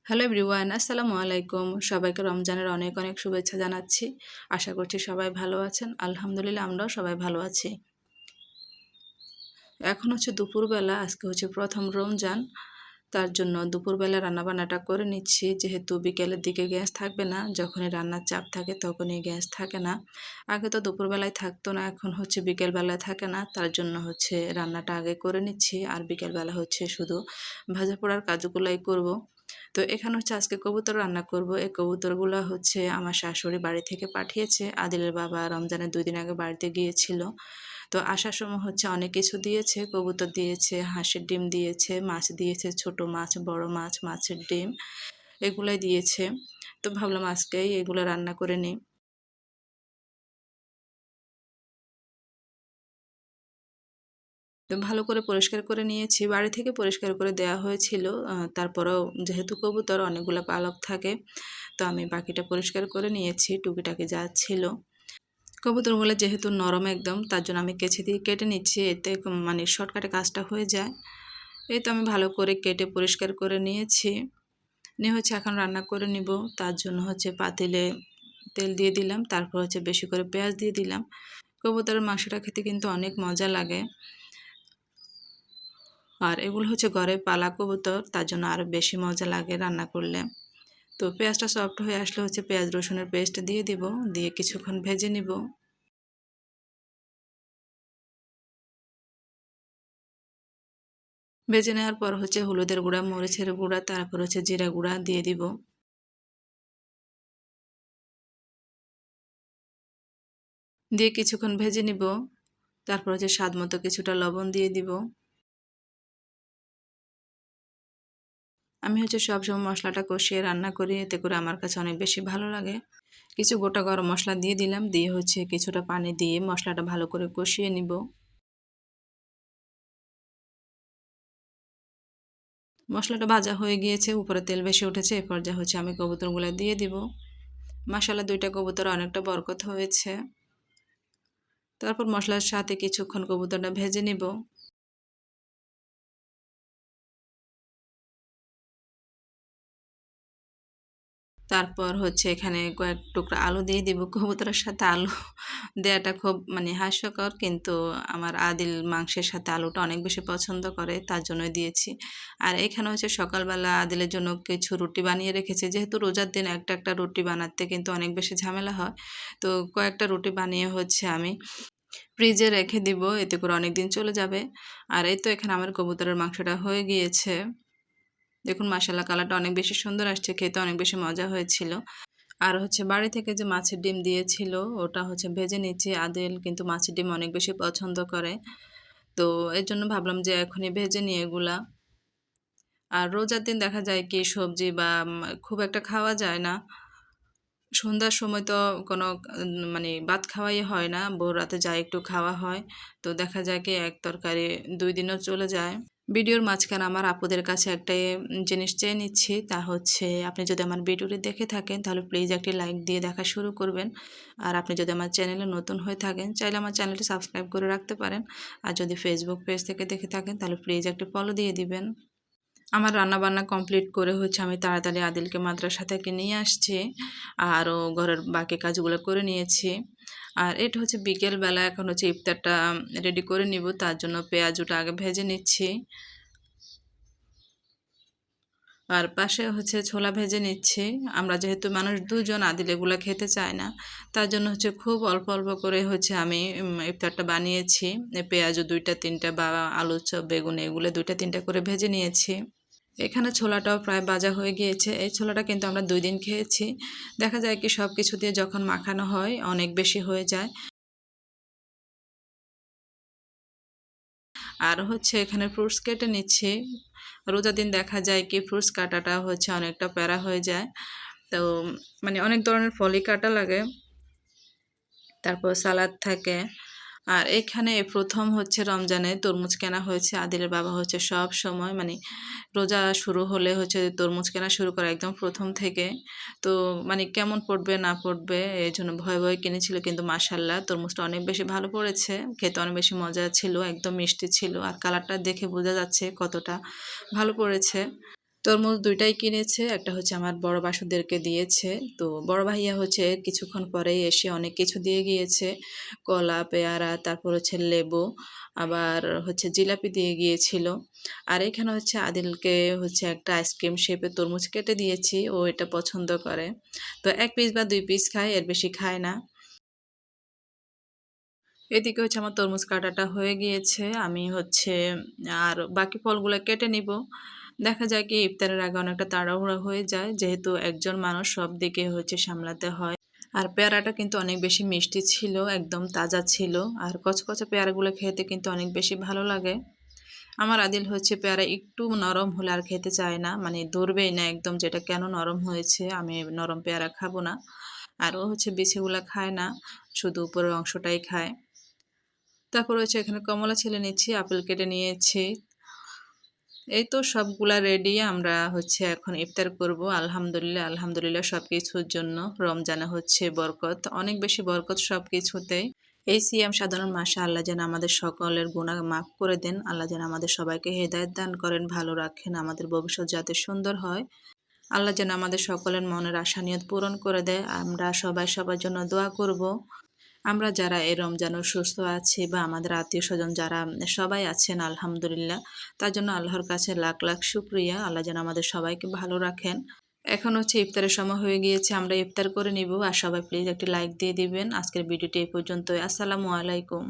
Hello everyone, আসসালামু আলাইকুম। সবাইকে রমজানের অনেক অনেক শুভেচ্ছা জানাচ্ছি। আশা করছি সবাই ভালো আছেন। আলহামদুলিল্লাহ আমরাও সবাই ভালো আছি। এখন হচ্ছে দুপুরবেলা, আজকে হচ্ছে প্রথম রমজান। তার জন্য দুপুরবেলা রান্নাবান্নাটা করে নিচ্ছি, যেহেতু বিকেলের দিকে গ্যাস থাকবে না। যখনই রান্নার চাপ থাকে তখনই গ্যাস থাকে না। আগে তো দুপুরবেলায় থাকতো না, এখন হচ্ছে বিকেলবেলায় থাকে না। তার জন্য হচ্ছে রান্নাটা আগে করে নিচ্ছি, আর বিকেলবেলা হচ্ছে শুধু ভাজা পোড়ার কাজগুলাই করব। তো এখানে হচ্ছে আজকে কবুতর রান্না করব। এই কবুতরগুলো হচ্ছে আমার শাশুড়ি বাড়ি থেকে পাঠিয়েছে। আদিলের বাবা রমজানের 2 দিন আগে বাড়িতে গিয়েছিল। তো আসার সময় হচ্ছে অনেক কিছু দিয়েছে, কবুতর দিয়েছে, হাঁসের ডিম দিয়েছে, মাছ দিয়েছে, ছোট মাছ, বড় মাছ, মাছের ডিম, এগুলাই দিয়েছে। তো ভাবলাম আজকেই এগুলো রান্না করে নিই। তো ভালো করে পরিষ্কার করে নিয়েছি, বাড়ি থেকে পরিষ্কার করে দেওয়া হয়েছিল। তারপরেও যেহেতু কবুতর অনেকগুলো পালক থাকে, তো আমি বাকিটা পরিষ্কার করে নিয়েছি, টুকিটাকি যা ছিল। কবুতরগুলো যেহেতু নরম একদম, তার জন্য আমি কেচি দিয়ে কেটে নিচ্ছি, এতে মানে শর্টকাটে কাজটা হয়ে যায়। এই তো আমি ভালো করে কেটে পরিষ্কার করে নিয়েছি। নিয়ে হচ্ছে এখন রান্না করে নিব। তার জন্য হচ্ছে পাতিলে তেল দিয়ে দিলাম, তারপর হচ্ছে বেশি করে পেঁয়াজ দিয়ে দিলাম। কবুতরের মাংসটা খেতে কিন্তু অনেক মজা লাগে, আর এগুলো হচ্ছে ঘরে পালা কবুতর, তার জন্য আরও বেশি মজা লাগে রান্না করলে। তো পেঁয়াজটা সফট হয়ে আসলে হচ্ছে পেঁয়াজ রসুনের পেস্ট দিয়ে দিব, দিয়ে কিছুক্ষণ ভেজে নিব। ভেজে নেওয়ার পর হচ্ছে হলুদের গুঁড়া, মরিচের গুঁড়া, তারপর হচ্ছে জিরা গুঁড়া দিয়ে দিব। দিয়ে কিছুক্ষণ ভেজে নিব। তারপর হচ্ছে স্বাদ মতো কিছুটা লবণ দিয়ে দিব। আমি হচ্ছে সবসময় মশলাটা কষিয়ে রান্না করি, এতে করে আমার কাছে অনেক বেশি ভালো লাগে। কিছু গোটা গরম মশলা দিয়ে দিলাম, দিয়ে হচ্ছে কিছুটা পানি দিয়ে মশলাটা ভালো করে কষিয়ে নিব। মশলাটা ভাজা হয়ে গিয়েছে, উপরে তেল বেশি উঠেছে, এ পর্যায়ে হচ্ছে আমি কবুতরগুলো দিয়ে দিব। মাশাআল্লাহ, 2টা কবুতর অনেকটা বরকত হয়েছে। তারপর মশলার সাথে কিছুক্ষণ কবুতরটা ভেজে নিব। তারপর হচ্ছে এখানে কয়েক টুকরা আলু দিয়ে দিব। কবুতরের সাথে আলু দেওয়াটা খুব মানে হাস্যকর, কিন্তু আমার আদিল মাংসের সাথে আলুটা অনেক বেশি পছন্দ করে, তার জন্যই দিয়েছি। আর এখানে হচ্ছে সকালবেলা আদিলের জন্য কিছু রুটি বানিয়ে রেখেছি, যেহেতু রোজার দিন একটা একটা রুটি বানাতে কিন্তু অনেক বেশি ঝামেলা হয়। তো কয়েকটা রুটি বানিয়ে হচ্ছে আমি ফ্রিজে রেখে দিব, এতে করে অনেক দিন চলে যাবে। আর এই তো এখানে আমার কবুতরের মাংসটা হয়ে গিয়েছে। দেখুন মাশাআল্লাহ, কালারটা অনেক বেশি সুন্দর আসছে, খেতে অনেক বেশি মজা হয়েছিল। আর হচ্ছে বাড়ি থেকে যে মাছের ডিম দিয়েছিল, ওটা হচ্ছে ভেজে নিচ্ছি। আদিল কিন্তু মাছের ডিম অনেক বেশি পছন্দ করে, তো এর জন্য ভাবলাম যে এখনই ভেজে নিই এগুলা। আর রোজার দিন দেখা যায় কি সবজি বা খুব একটা খাওয়া যায় না। সন্ধ্যার সময় তো কোনো মানে ভাত খাওয়াই হয় না, ভোর রাতে যা একটু খাওয়া হয়। তো দেখা যায় কি এক তরকারি 2 দিনও চলে যায়। ভিডিওর মাঝখানে আমার আপুদের কাছে একটা জিনিস চেয়ে নিচ্ছি, তা হচ্ছে আপনি যদি আমার ভিডিওটি দেখে থাকেন তাহলে প্লিজ একটি লাইক দিয়ে দেখা শুরু করবেন। আর আপনি যদি আমার চ্যানেলে নতুন হয়ে থাকেন চাইলে আমার চ্যানেলটি সাবস্ক্রাইব করে রাখতে পারেন। আর যদি ফেসবুক পেজ থেকে দেখে থাকেন তাহলে প্লিজ একটি ফলো দিয়ে দিবেন। আমার রান্নাবান্না কমপ্লিট করে হচ্ছে আমি তাড়াতাড়ি আদিলকে মাদ্রাসা থেকে নিয়ে আসছি, আরও ঘরের বাকি কাজগুলো করে নিয়েছি। আর এটা হচ্ছে বিকেলবেলা, এখন হচ্ছে ইফতারটা রেডি করে নিব, তার জন্য পেঁয়াজটা আগে ভেজে নিচ্ছি। আর পাশে হচ্ছে ছোলা ভেজে নিচ্ছি। আমরা যেহেতু মানুষ 2 জন, আদিল এগুলা খেতে চায় না। তার জন্য হচ্ছে খুব অল্প অল্প করে হচ্ছে আমি ইফতারটা বানিয়েছি। পেঁয়াজও 2টা 3টা বা আলু চপ, বেগুন এগুলো 2টা 3টা করে ভেজে নিয়েছি। এখানে ছোলাটাও প্রায় ভাজা হয়ে গিয়েছে। এই ছোলাটা কিন্তু আমরা 2 দিন খেয়েছি। দেখা যায় কি সব কিছু দিয়ে যখন মাখানো হয় অনেক বেশি হয়ে যায়। আর হচ্ছে এখানে ফ্রুটস কেটে নিচ্ছি। রোজার দিন দেখা যায় কি ফ্রুটস কাটাটা হচ্ছে অনেকটা প্যারা হয়ে যায়। তো মানে অনেক ধরনের ফলই কাটা লাগে, তারপর সালাদ থাকে। আর এখানে প্রথম হচ্ছে রমজানে তরমুজ কেনা হয়েছে। আদিলের বাবা হচ্ছে সব সময় মানে রোজা শুরু হলে হচ্ছে তরমুজ কেনা শুরু করে একদম প্রথম থেকে। তো মানে কেমন পড়বে না পড়বে এই জন্য ভয়ে ভয়ে কিনেছিল, কিন্তু মাশাল্লাহ তরমুজটা অনেক বেশি ভালো পড়েছে, খেতে অনেক বেশি মজা ছিল, একদম মিষ্টি ছিল, আর কালারটা দেখে বোঝা যাচ্ছে কতটা ভালো পড়েছে। তরমুজ ২ টাই কিনেছে। একটা হচ্ছে আমার বড় বাসুদেরকে দিয়েছে। তো বড় ভাইয়া হচ্ছে কিছুক্ষণ পরেই এসে অনেক কিছু দিয়ে গিয়েছে। কলা, পেয়ারা, তারপর হচ্ছে লেবু, আবার হচ্ছে জিলাপি দিয়ে গিয়েছিল। আর এখানে হচ্ছে আদিলকে হচ্ছে একটা আইসক্রিম শেপের তরমুজ কেটে দিয়েছি। ও এটা পছন্দ করে। তো ১ পিস বা ২ পিস খায়, এর বেশি খায় না। এদিকে হচ্ছে আমার তরমুজ কাটাটা হয়ে গিয়েছে। আমি হচ্ছে আর বাকি ফলগুলা কেটে নিব। দেখা যায় কি ইফতারের আগে অনেকটা তাড়াহুড়া হয়ে যায়। যেহেতু একজন মানুষ সব দিকে হচ্ছে সামলাতে হয়। আর পেয়ারাটা কিন্তু অনেক বেশি মিষ্টি ছিল, একদম তাজা ছিল। আর কচকচে পেয়ারাগুলো খেতে কিন্তু অনেক বেশি ভালো লাগে। আমার আদিল হচ্ছে পেয়ারা একটু নরম হলে আর খেতে চায় না। মানে ধরবেই না একদম যে এটা কেন নরম হয়েছে, আমি নরম পেয়ারা খাবো না। আর ও হচ্ছে বিচিগুলা খায় না, শুধু উপরের অংশটাই খায়। তারপর হচ্ছে এখানে কমলা ছিলে নিচ্ছি, আপেল কেটে নিয়েছি। এই তো সবগুলা রেডি। আমরা হচ্ছে এখন ইফতার করব। আলহামদুলিল্লাহ, আলহামদুলিল্লাহ সবকিছুর জন্য। রমজানে হচ্ছে বরকত, অনেক বেশি বরকত সবকিছুতেই। এই সিয়াম সাধারণ মাসে আল্লাহ যেন আমাদের সকলের গুনাহ মাফ করে দেন। আল্লাহ যেন আমাদের সবাইকে হেদায়েত দান করেন, ভালো রাখেন, আমাদের ভবিষ্যৎ যাতে সুন্দর হয়। আল্লাহ যেন আমাদের সকলের মনের আশা নিয়ত পূরণ করে দেয়। আমরা সবাই সবার জন্য দোয়া করব। আমরা যারা এই রমজানে সুস্থ আছি বা আমাদের আত্মীয়স্বজন যারা সবাই আছেন আলহামদুলিল্লাহ, তার জন্য আল্লাহর কাছে লাখ লাখ শুকরিয়া। আল্লাহ যেন আমাদের সবাইকে ভালো রাখেন। এখন হচ্ছে ইফতারের সময় হয়ে গিয়েছে, আমরা ইফতার করে নিব। আর সবাই প্লিজ একটি লাইক দিয়ে দিবেন। আজকের ভিডিওটি এই পর্যন্তই। আসসালামু আলাইকুম।